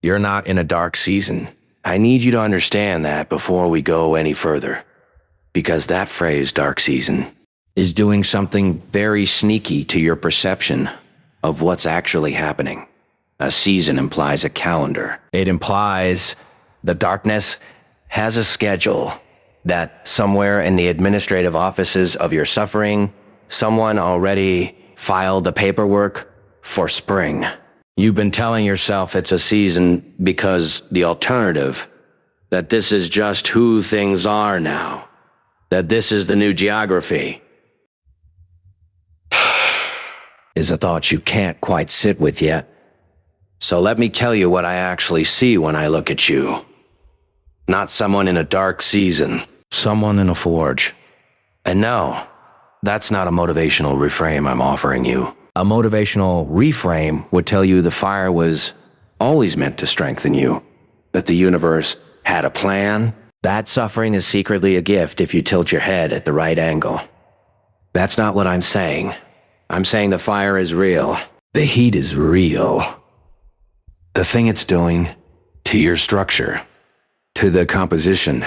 You're not in a dark season. I need you to understand that before we go any further. Because that phrase, dark season, is doing something very sneaky to your perception of what's actually happening. A season implies a calendar. It implies the darkness has a schedule that somewhere in the administrative offices of your suffering, someone already filed the paperwork for spring. You've been telling yourself it's a season because the alternative, that this is just who things are now, that this is the new geography, is a thought you can't quite sit with yet. So let me tell you what I actually see when I look at you. Not someone in a dark season, someone in a forge. And no, that's not a motivational reframe I'm offering you. A motivational reframe would tell you the fire was always meant to strengthen you, that the universe had a plan. That suffering is secretly a gift if you tilt your head at the right angle. That's not what I'm saying. I'm saying the fire is real. The heat is real. The thing it's doing to your structure, to the composition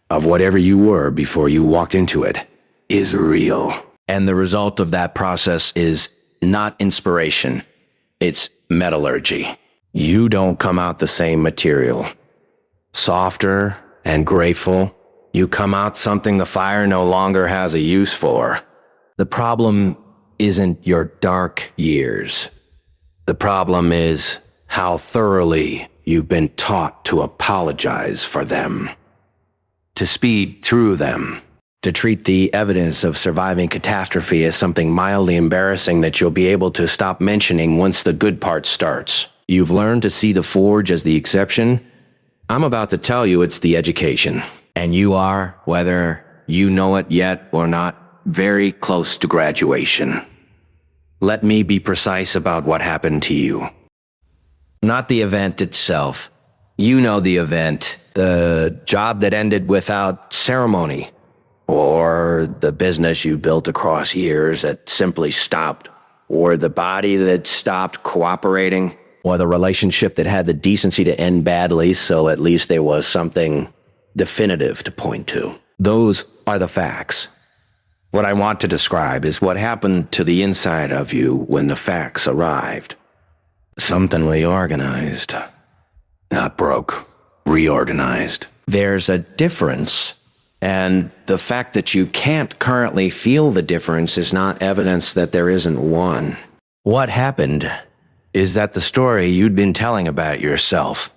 of whatever you were before you walked into it, is real. And the result of that process is not inspiration. It's metallurgy. You don't come out the same material. Softer and grateful, you come out something the fire no longer has a use for. The problem isn't your dark years. The problem is how thoroughly you've been taught to apologize for them, to speed through them, to treat the evidence of surviving catastrophe as something mildly embarrassing that you'll be able to stop mentioning once the good part starts. You've learned to see the forge as the exception. I'm about to tell you it's the education. And you are, whether you know it yet or not, very close to graduation. Let me be precise about what happened to you. Not the event itself. You know the event, the job that ended without ceremony, or the business you built across years that simply stopped, or the body that stopped cooperating, or the relationship that had the decency to end badly so at least there was something definitive to point to. Those are the facts. What I want to describe is what happened to the inside of you when the facts arrived. Something reorganized. Not broke. Reorganized. There's a difference, and the fact that you can't currently feel the difference is not evidence that there isn't one. What happened is that the story you'd been telling about yourself,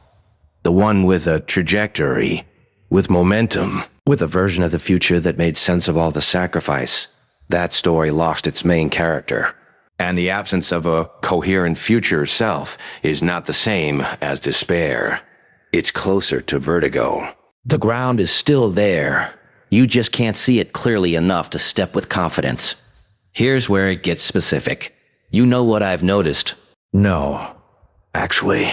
the one with a trajectory, with momentum, with a version of the future that made sense of all the sacrifice, that story lost its main character. And the absence of a coherent future self is not the same as despair. It's closer to vertigo. The ground is still there. You just can't see it clearly enough to step with confidence. Here's where it gets specific. You know what I've noticed? No. Actually,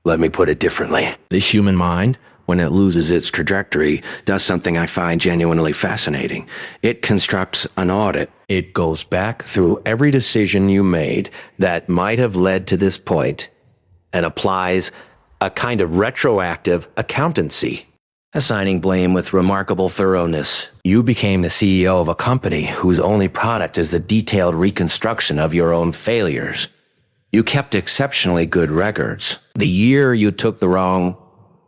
let me put it differently. The human mind, when it loses its trajectory, does something I find genuinely fascinating. It constructs an audit. It goes back through every decision you made that might have led to this point and applies a kind of retroactive accountancy, assigning blame with remarkable thoroughness. You became the CEO of a company whose only product is the detailed reconstruction of your own failures. You kept exceptionally good records. The year you took the wrong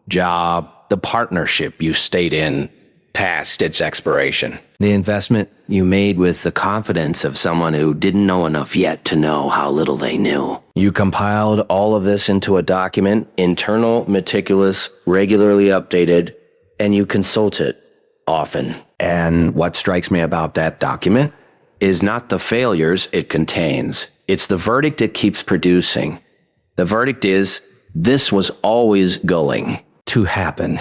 job, the partnership you stayed in past its expiration. The investment you made with the confidence of someone who didn't know enough yet to know how little they knew. You compiled all of this into a document, internal, meticulous, regularly updated, and you consult it often. And what strikes me about that document is not the failures it contains. It's the verdict it keeps producing. The verdict is, this was always going to happen.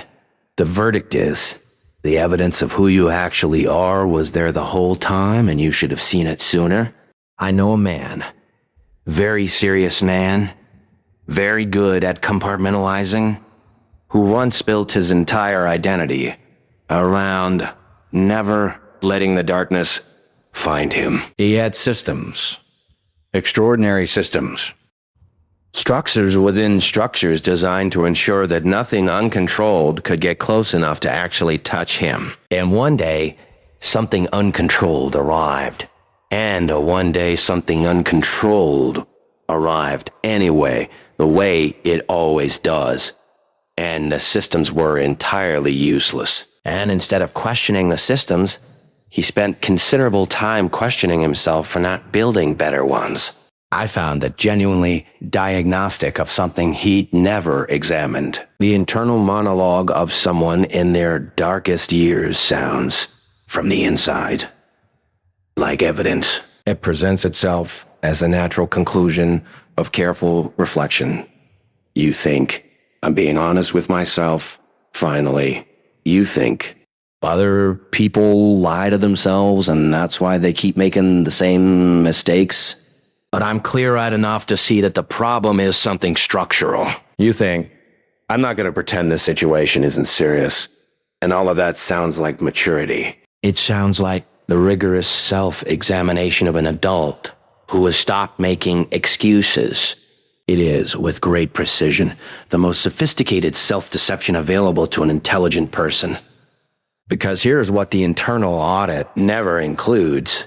The verdict is, the evidence of who you actually are was there the whole time and you should have seen it sooner. I know a man, very serious man, very good at compartmentalizing, who once built his entire identity around never letting the darkness find him. He had systems, extraordinary systems, Structures within structures designed to ensure that nothing uncontrolled could get close enough to actually touch him. And one day, something uncontrolled arrived. And one day, something uncontrolled arrived anyway, the way it always does. And the systems were entirely useless. And instead of questioning the systems, he spent considerable time questioning himself for not building better ones. I found that genuinely diagnostic of something he'd never examined. The internal monologue of someone in their darkest years sounds, from the inside, like evidence. It presents itself as the natural conclusion of careful reflection. You think, I'm being honest with myself, finally. You think, other people lie to themselves and that's why they keep making the same mistakes? But I'm clear-eyed enough to see that the problem is something structural. You think, I'm not going to pretend this situation isn't serious. And all of that sounds like maturity. It sounds like the rigorous self-examination of an adult who has stopped making excuses. It is, with great precision, the most sophisticated self-deception available to an intelligent person. Because here's what the internal audit never includes: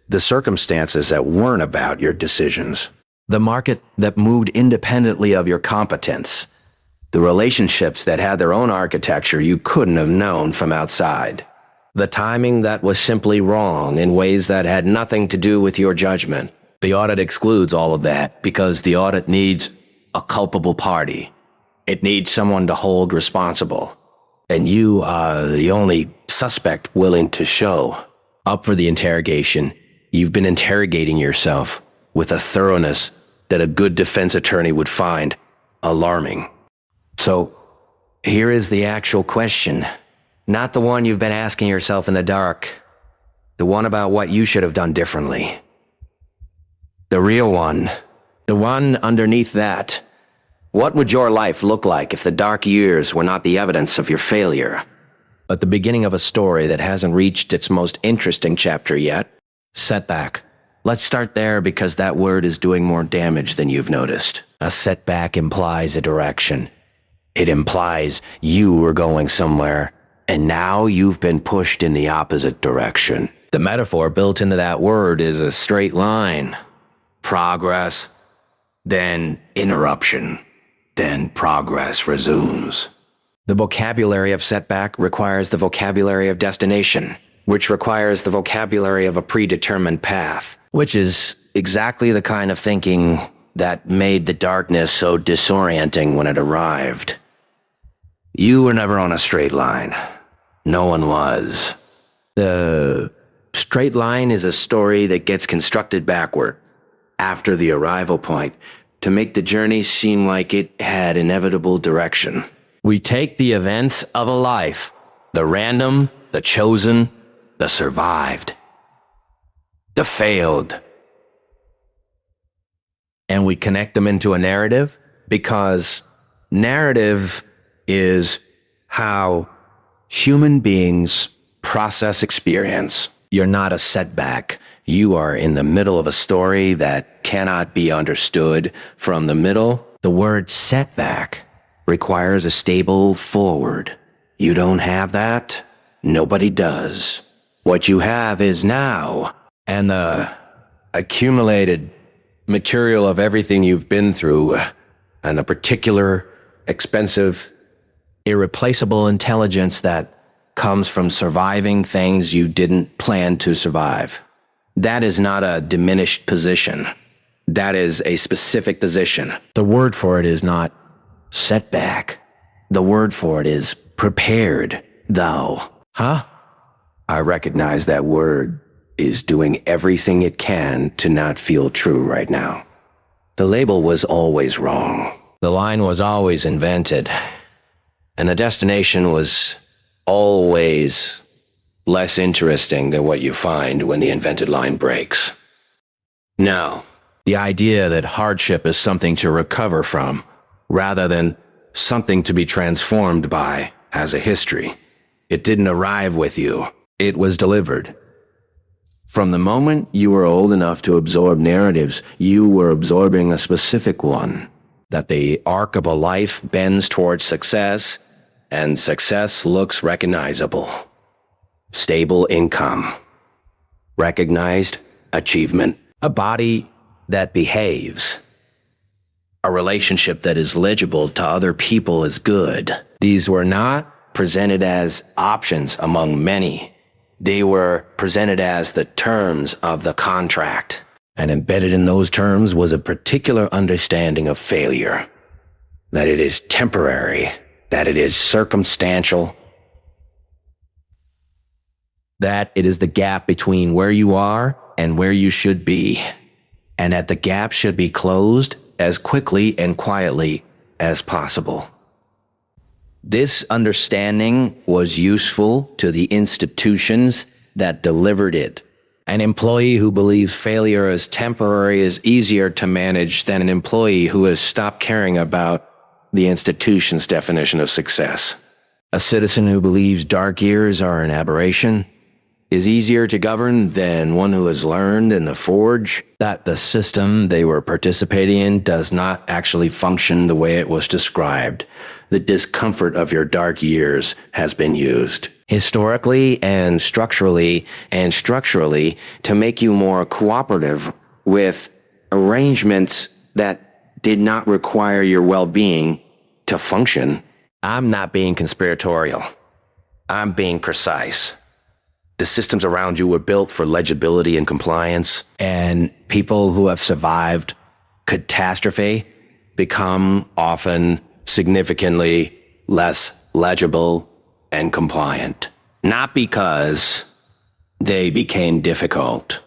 the circumstances that weren't about your decisions, the market that moved independently of your competence, the relationships that had their own architecture you couldn't have known from outside, the timing that was simply wrong in ways that had nothing to do with your judgment. The audit excludes all of that because the audit needs a culpable party. It needs someone to hold responsible. And you are the only suspect willing to show up for the interrogation. You've been interrogating yourself with a thoroughness that a good defense attorney would find alarming. So, here is the actual question. Not the one you've been asking yourself in the dark. The one about what you should have done differently. The real one. The one underneath that. What would your life look like if the dark years were not the evidence of your failure, but the beginning of a story that hasn't reached its most interesting chapter yet? Setback. Let's start there because that word is doing more damage than you've noticed. A setback implies a direction. It implies you were going somewhere, and now you've been pushed in the opposite direction. The metaphor built into that word is a straight line. Progress, then interruption, then progress resumes. The vocabulary of setback requires the vocabulary of destination, which requires the vocabulary of a predetermined path, which is exactly the kind of thinking that made the darkness so disorienting when it arrived. You were never on a straight line. No one was. The straight line is a story that gets constructed backward, after the arrival point, to make the journey seem like it had inevitable direction. We take the events of a life, the random, the chosen, the survived, the failed, and we connect them into a narrative because narrative is how human beings process experience. You're not a setback. You are in the middle of a story that cannot be understood from the middle. The word setback requires a stable forward. You don't have that. Nobody does. What you have is now, and the accumulated material of everything you've been through, and a particular, expensive, irreplaceable intelligence that comes from surviving things you didn't plan to survive. That is not a diminished position. That is a specific position. The word for it is not setback. The word for it is prepared, though. Huh? I recognize that word is doing everything it can to not feel true right now. The label was always wrong. The line was always invented. And the destination was always less interesting than what you find when the invented line breaks. No, the idea that hardship is something to recover from, rather than something to be transformed by, has a history. It didn't arrive with you. It was delivered. From the moment you were old enough to absorb narratives, you were absorbing a specific one. that the arc of a life bends towards success, and success looks recognizable. Stable income. Recognized achievement. A body that behaves. A relationship that is legible to other people as good. These were not presented as options among many. They were presented as the terms of the contract. And embedded in those terms was a particular understanding of failure. That it is temporary, that it is circumstantial, that it is the gap between where you are and where you should be, and that the gap should be closed as quickly and quietly as possible. This understanding was useful to the institutions that delivered it. An employee who believes failure is temporary is easier to manage than an employee who has stopped caring about the institution's definition of success. A citizen who believes dark years are an aberration is easier to govern than one who has learned in the forge that the system they were participating in does not actually function the way it was described. The discomfort of your dark years has been used historically and structurally to make you more cooperative with arrangements that did not require your well-being to function. I'm not being conspiratorial. I'm being precise. The systems around you were built for legibility and compliance, and people who have survived catastrophe become often significantly less legible and compliant. Not because they became difficult,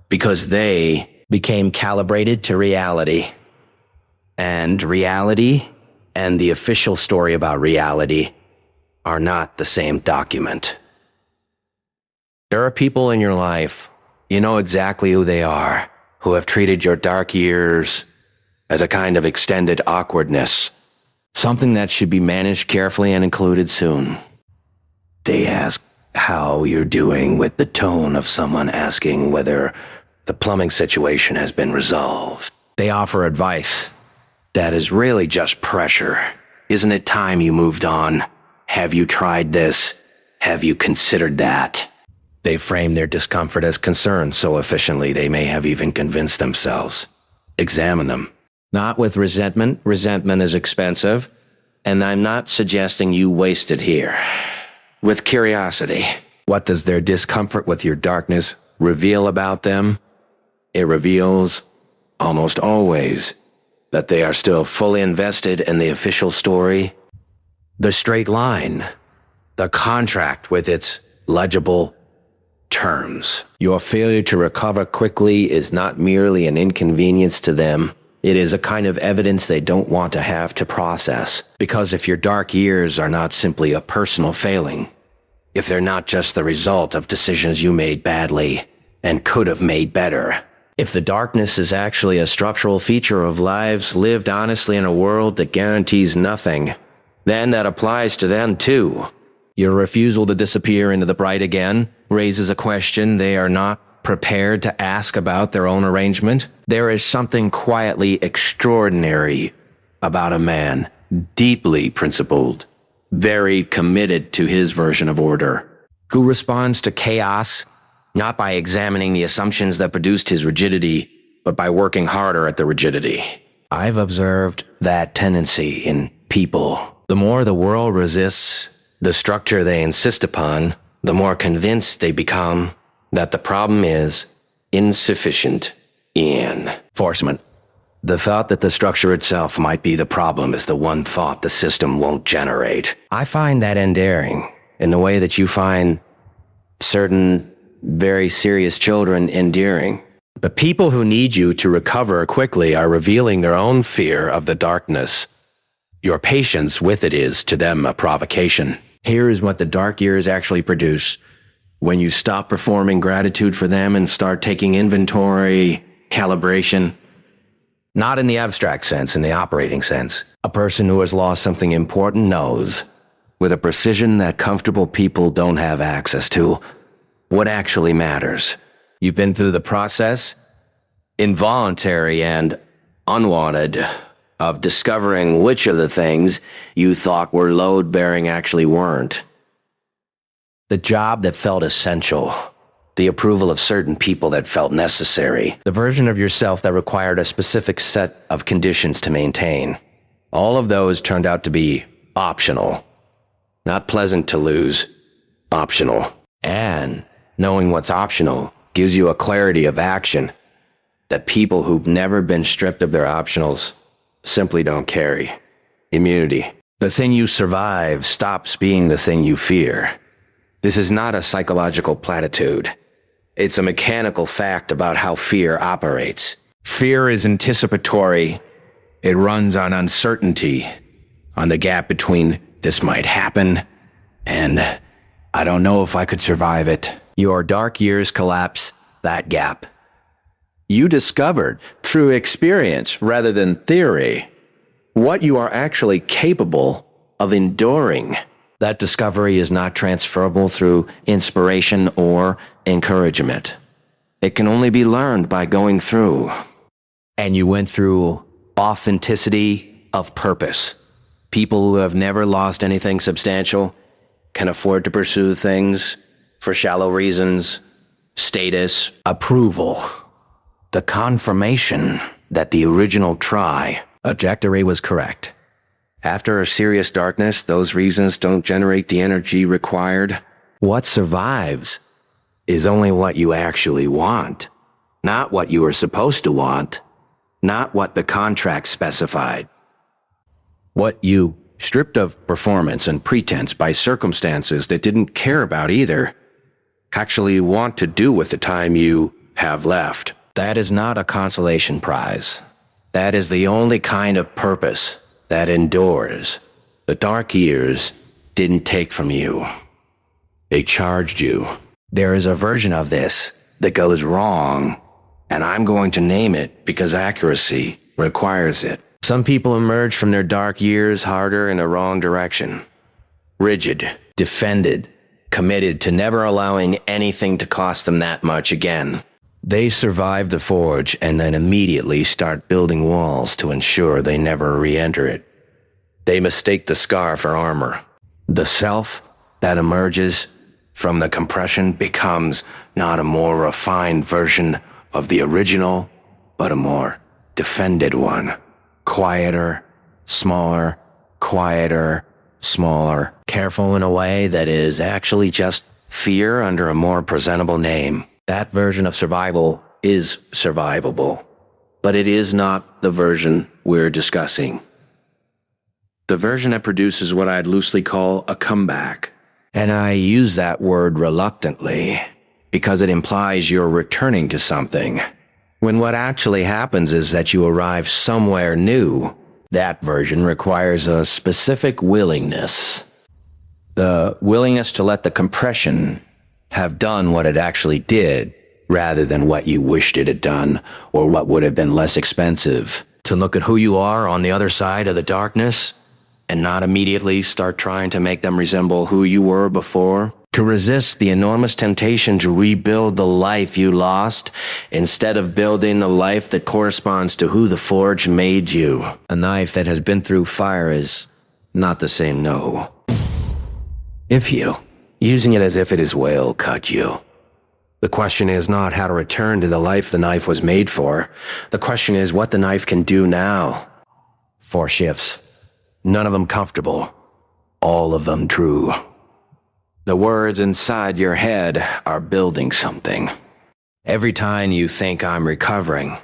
because they became calibrated to reality. And reality and the official story about reality are not the same document. There are people in your life, you know exactly who they are, who have treated your dark years as a kind of extended awkwardness, something that should be managed carefully and included soon. They ask how you're doing with the tone of someone asking whether the plumbing situation has been resolved. They offer advice that is really just pressure. Isn't it time you moved on? Have you tried this? Have you considered that? They frame their discomfort as concern so efficiently they may have even convinced themselves. Examine them. Not with resentment. Resentment is expensive, and I'm not suggesting you waste it here. With curiosity. What does their discomfort with your darkness reveal about them? It reveals, almost always, that they are still fully invested in the official story. The straight line. The contract with its legible terms. Your failure to recover quickly is not merely an inconvenience to them. It is a kind of evidence they don't want to have to process. Because if your dark years are not simply a personal failing, if they're not just the result of decisions you made badly and could have made better, if the darkness is actually a structural feature of lives lived honestly in a world that guarantees nothing, then that applies to them too. Your refusal to disappear into the bright again raises a question they are not prepared to ask about their own arrangement. There is something quietly extraordinary about a man, deeply principled, very committed to his version of order, who responds to chaos not by examining the assumptions that produced his rigidity, but by working harder at the rigidity. I've observed that tendency in people. The more the world resists the structure they insist upon, the more convinced they become that the problem is insufficient enforcement. The thought that the structure itself might be the problem is the one thought the system won't generate. I find that endearing in the way that you find certain very serious children endearing. The people who need you to recover quickly are revealing their own fear of the darkness. Your patience with it is to them a provocation. Here is what the dark years actually produce. When you stop performing gratitude for them and start taking inventory, calibration, not in the abstract sense, in the operating sense. A person who has lost something important knows, with a precision that comfortable people don't have access to, what actually matters. You've been through the process, involuntary and unwanted, of discovering which of the things you thought were load-bearing actually weren't. The job that felt essential. The approval of certain people that felt necessary. The version of yourself that required a specific set of conditions to maintain. All of those turned out to be optional. Not pleasant to lose. Optional. And knowing what's optional gives you a clarity of action that people who've never been stripped of their optionals simply don't carry. Immunity. The thing you survive stops being the thing you fear. This is not a psychological platitude. It's a mechanical fact about how fear operates. Fear is anticipatory. It runs on uncertainty, on the gap between this might happen and I don't know if I could survive it. Your dark years collapse that gap. You discovered, through experience rather than theory, what you are actually capable of enduring. That discovery is not transferable through inspiration or encouragement. It can only be learned by going through. And you went through authenticity of purpose. People who have never lost anything substantial can afford to pursue things for shallow reasons, status, approval. The confirmation that the original trajectory was correct. After a serious darkness, those reasons don't generate the energy required. What survives is only what you actually want, not what you are supposed to want, not what the contract specified. What you, stripped of performance and pretense by circumstances that didn't care about either, actually want to do with the time you have left. That is not a consolation prize. That is the only kind of purpose that endures. The dark years didn't take from you. They charged you. There is a version of this that goes wrong, and I'm going to name it because accuracy requires it. Some people emerge from their dark years harder in a wrong direction. Rigid, defended, committed to never allowing anything to cost them that much again. They survive the forge and then immediately start building walls to ensure they never re-enter it. They mistake the scar for armor. The self that emerges from the compression becomes not a more refined version of the original, but a more defended one. Quieter, smaller, quieter, smaller. Careful in a way that is actually just fear under a more presentable name. That version of survival is survivable, but it is not the version we're discussing. The version that produces what I'd loosely call a comeback. And I use that word reluctantly because it implies you're returning to something, when what actually happens is that you arrive somewhere new. That version requires a specific willingness. The willingness to let the compression have done what it actually did, rather than what you wished it had done, or what would have been less expensive. To look at who you are on the other side of the darkness, and not immediately start trying to make them resemble who you were before. To resist the enormous temptation to rebuild the life you lost, instead of building a life that corresponds to who the forge made you. A knife that has been through fire is not the same, no. If you, using it as if it is will, cut you. The question is not how to return to the life the knife was made for. The question is what the knife can do now. 4 shifts. None of them comfortable. All of them true. The words inside your head are building something. Every time you think I'm recovering,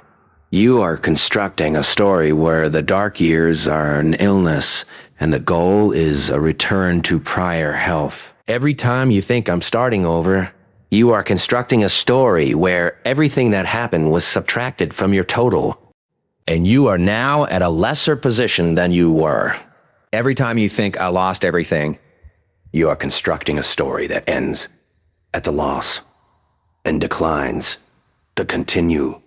you are constructing a story where the dark years are an illness and the goal is a return to prior health. Every time you think I'm starting over, you are constructing a story where everything that happened was subtracted from your total, and you are now at a lesser position than you were. Every time you think I lost everything, you are constructing a story that ends at the loss and declines to continue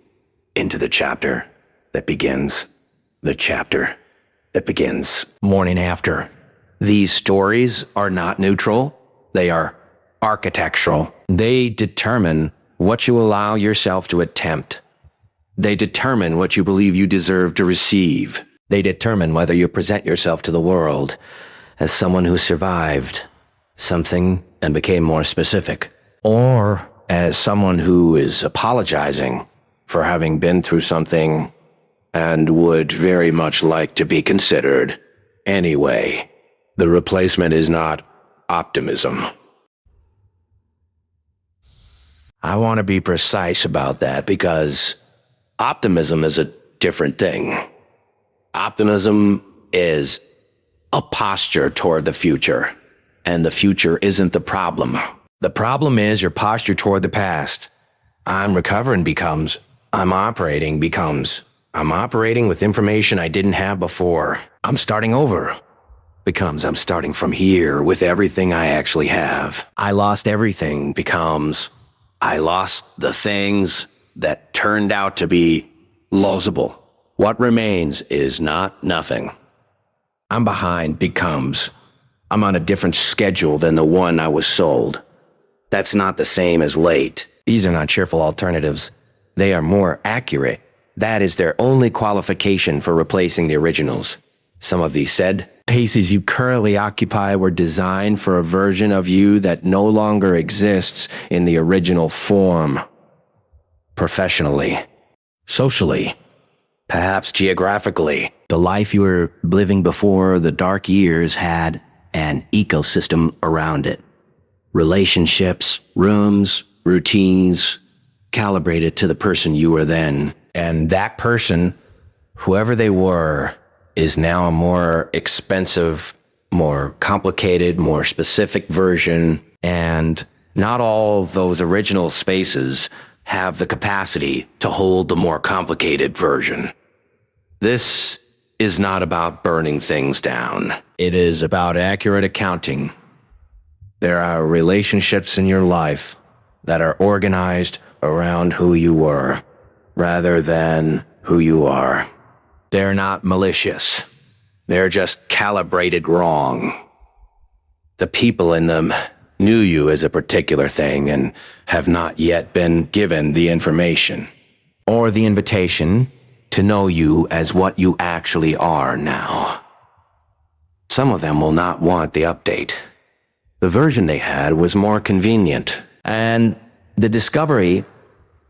into the chapter that begins, the chapter that begins morning after. These stories are not neutral. They are architectural. They determine what you allow yourself to attempt. They determine what you believe you deserve to receive. They determine whether you present yourself to the world as someone who survived something and became more specific, or as someone who is apologizing for having been through something and would very much like to be considered anyway. The replacement is not optimism. I want to be precise about that because optimism is a different thing. Optimism is a posture toward the future, and the future isn't the problem. The problem is your posture toward the past. I'm recovering becomes, I'm operating becomes, I'm operating with information I didn't have before. I'm starting over becomes, I'm starting from here with everything I actually have. I lost everything becomes, I lost the things that turned out to be losable. What remains is not nothing. I'm behind becomes, I'm on a different schedule than the one I was sold. That's not the same as late. These are not cheerful alternatives. They are more accurate. That is their only qualification for replacing the originals. Some of these said, paces you currently occupy were designed for a version of you that no longer exists in the original form. Professionally, socially, perhaps geographically, the life you were living before the dark years had an ecosystem around it. Relationships, rooms, routines, calibrated to the person you were then. And that person, whoever they were, is now a more expensive, more complicated, more specific version. And not all of those original spaces have the capacity to hold the more complicated version. This is not about burning things down. It is about accurate accounting. There are relationships in your life that are organized around who you were, rather than who you are. They're not malicious. They're just calibrated wrong. The people in them knew you as a particular thing and have not yet been given the information or the invitation to know you as what you actually are now. Some of them will not want the update. The version they had was more convenient, and the discovery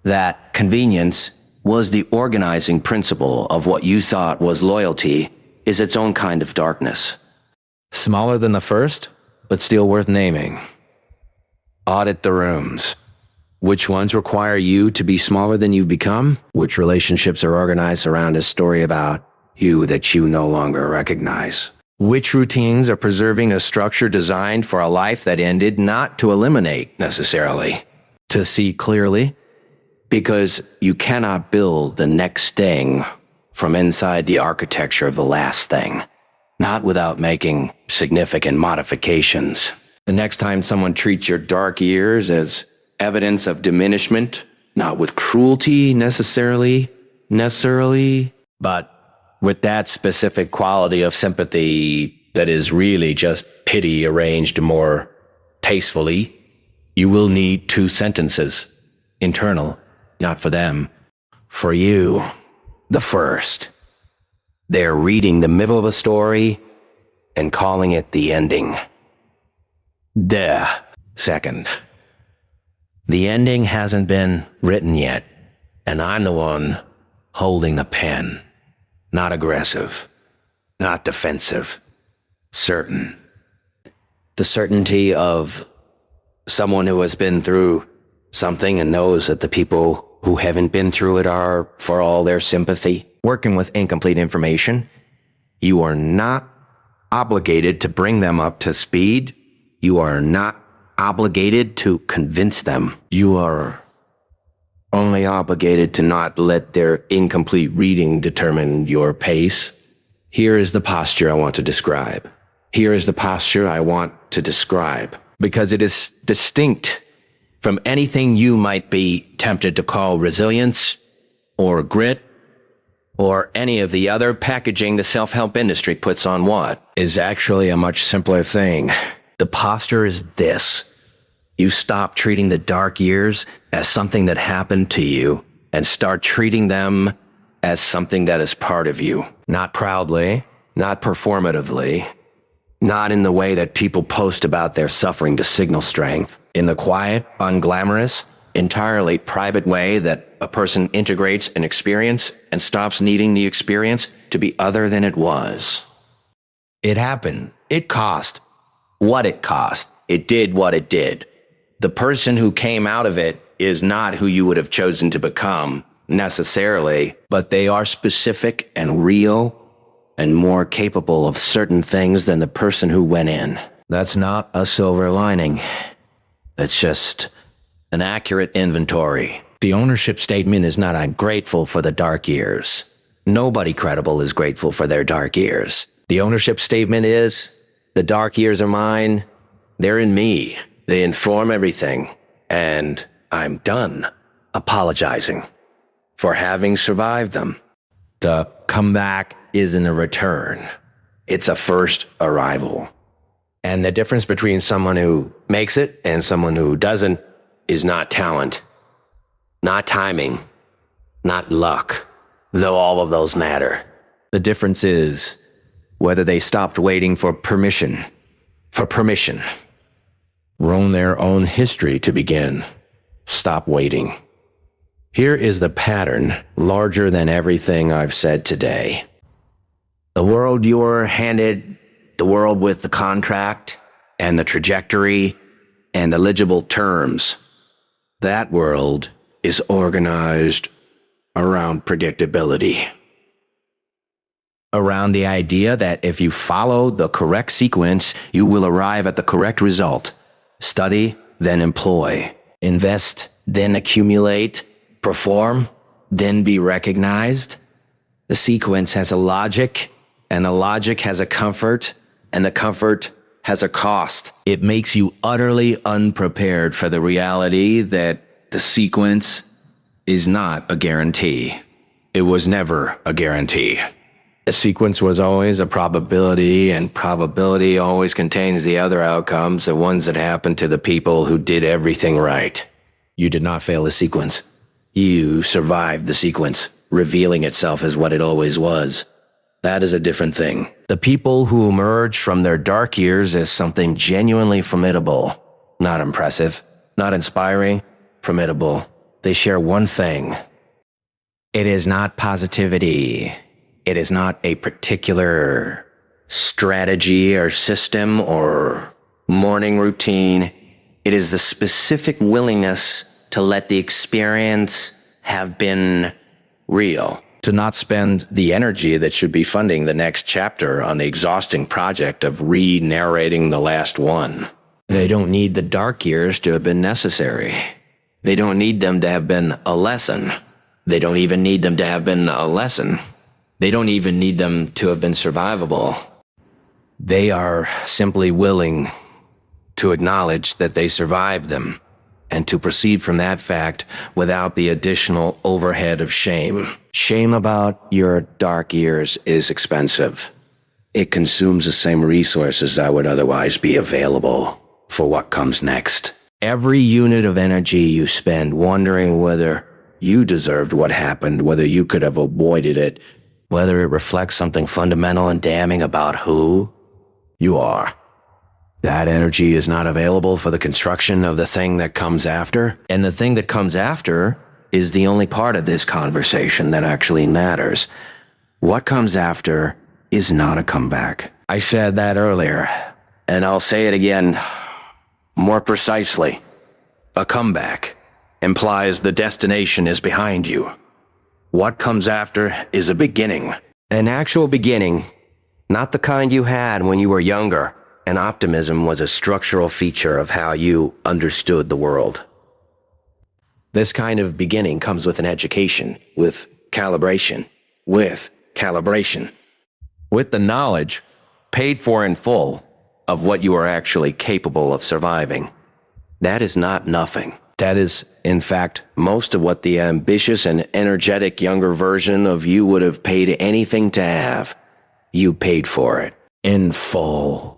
that convenience was the organizing principle of what you thought was loyalty is its own kind of darkness. Smaller than the first, but still worth naming. Audit the rooms. Which ones require you to be smaller than you've become? Which relationships are organized around a story about you that you no longer recognize? Which routines are preserving a structure designed for a life that ended, not to eliminate necessarily, to see clearly? Because you cannot build the next thing from inside the architecture of the last thing, not without making significant modifications. The next time someone treats your dark years as evidence of diminishment, not with cruelty necessarily, but with that specific quality of sympathy that is really just pity arranged more tastefully, you will need two sentences. Internal, not for them. For you, the first. They're reading the middle of a story and calling it the ending. The second. The ending hasn't been written yet, and I'm the one holding the pen. Not aggressive, not defensive, certain. The certainty of someone who has been through something and knows that the people who haven't been through it are, for all their sympathy, working with incomplete information. You are not obligated to bring them up to speed. You are not obligated to convince them. You are only obligated to not let their incomplete reading determine your pace. Here is the posture I want to describe. Here is the posture I want to describe, because it is distinct from anything you might be tempted to call resilience or grit or any of the other packaging the self-help industry puts on what is actually a much simpler thing. The posture is this. You stop treating the dark years as something that happened to you and start treating them as something that is part of you. Not proudly, not performatively, not in the way that people post about their suffering to signal strength. In the quiet, unglamorous, entirely private way that a person integrates an experience and stops needing the experience to be other than it was. It happened. It cost what it cost. It did what it did. The person who came out of it is not who you would have chosen to become necessarily, but they are specific and real and more capable of certain things than the person who went in. That's not a silver lining. It's just an accurate inventory. The ownership statement is not "I'm grateful for the dark years." Nobody credible is grateful for their dark years. The ownership statement is, the dark years are mine. They're in me. They inform everything. And I'm done apologizing for having survived them. The comeback isn't a return. It's a first arrival. And the difference between someone who makes it and someone who doesn't is not talent, not timing, not luck, though all of those matter. The difference is whether they stopped waiting for permission, wrote their own history to begin. Stop waiting. Here is the pattern, larger than everything I've said today. The world you're handed, the world with the contract and the trajectory and the legible terms, that world is organized around predictability. Around the idea that if you follow the correct sequence, you will arrive at the correct result. Study, then employ. Invest, then accumulate. Perform, then be recognized. The sequence has a logic, and the logic has a comfort, and the comfort has a cost. It makes you utterly unprepared for the reality that the sequence is not a guarantee. It was never a guarantee. A sequence was always a probability, and probability always contains the other outcomes, the ones that happen to the people who did everything right. You did not fail the sequence. You survived the sequence, revealing itself as what it always was. That is a different thing. The people who emerge from their dark years as something genuinely formidable, not impressive, not inspiring, formidable. They share one thing. It is not positivity. It is not a particular strategy or system or morning routine. It is the specific willingness to let the experience have been real. To not spend the energy that should be funding the next chapter on the exhausting project of re-narrating the last one. They don't need the dark years to have been necessary. They don't need them to have been a lesson. They don't even need them to have been a lesson. They don't even need them to have been survivable. They are simply willing to acknowledge that they survived them and to proceed from that fact without the additional overhead of shame. Shame about your dark years is expensive. It consumes the same resources that would otherwise be available for what comes next. Every unit of energy you spend wondering whether you deserved what happened, whether you could have avoided it, whether it reflects something fundamental and damning about who you are. That energy is not available for the construction of the thing that comes after, and the thing that comes after is the only part of this conversation that actually matters. What comes after is not a comeback. I said that earlier, and I'll say it again more precisely. A comeback implies the destination is behind you. What comes after is a beginning. An actual beginning, not the kind you had when you were younger, and optimism was a structural feature of how you understood the world. This kind of beginning comes with an education, with calibration, with the knowledge, paid for in full, of what you are actually capable of surviving. That is not nothing. That is, in fact, most of what the ambitious and energetic younger version of you would have paid anything to have. You paid for it, in full.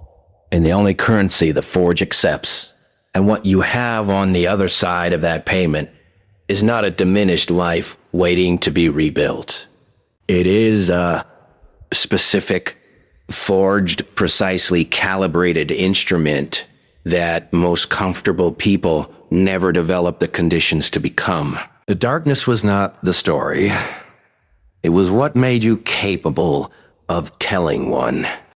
In the only currency the Forge accepts. And what you have on the other side of that payment is not a diminished life waiting to be rebuilt. It is a specific, forged, precisely calibrated instrument that most comfortable people never develop the conditions to become. The darkness was not the story. It was what made you capable of telling one.